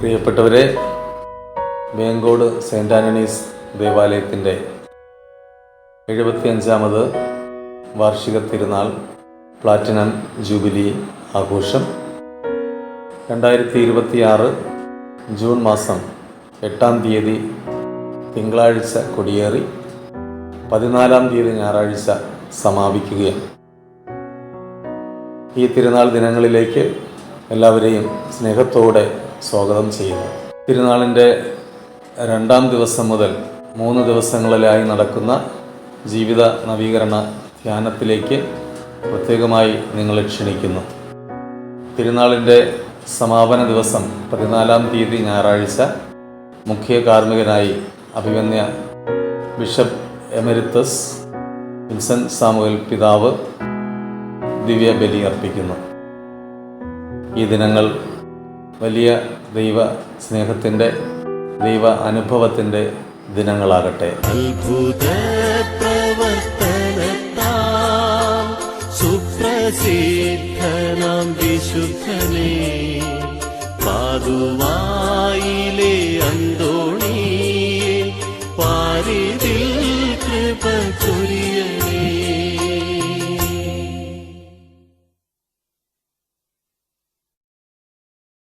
പ്രിയപ്പെട്ടവരെ, Vengode cent Antony's ദേവാലയത്തിൻ്റെ 75ാമത് വാർഷിക തിരുനാൾ പ്ലാറ്റിനം ജൂബിലി ആഘോഷം 2026 ജൂൺ മാസം 8-ാം തീയതി തിങ്കളാഴ്ച കൊടിയേറി 14-ാം തീയതി ഞായറാഴ്ച സമാപിക്കുകയാണ്. ഈ തിരുനാൾ ദിനങ്ങളിലേക്ക് എല്ലാവരെയും സ്നേഹത്തോടെ സ്വാഗതം ചെയ്യുന്നു. തിരുനാളിൻ്റെ 2-ാം ദിവസം മുതൽ 3 ദിവസങ്ങളിലായി നടക്കുന്ന ജീവിത നവീകരണ ധ്യാനത്തിലേക്ക് പ്രത്യേകമായി നിങ്ങളെ ക്ഷണിക്കുന്നു. തിരുനാളിൻ്റെ സമാപന ദിവസം 14-ാം തീയതി ഞായറാഴ്ച മുഖ്യ കാർമ്മികനായി അഭിമന്യ ബിഷപ്പ് എമരിത്തസ് വിൻസെൻ്റ് സാമുവൽ പിതാവ് ദിവ്യ ബലി അർപ്പിക്കുന്നു. ഈ ദിനങ്ങൾ വലിയ ദൈവ സ്നേഹത്തിൻ്റെ, ദൈവ അനുഭവത്തിൻ്റെ ദിനങ്ങളാകട്ടെ. അത്ഭുത പ്രവർത്തനത്താൽ സുപ്രസിദ്ധനാം വിശുദ്ധനേ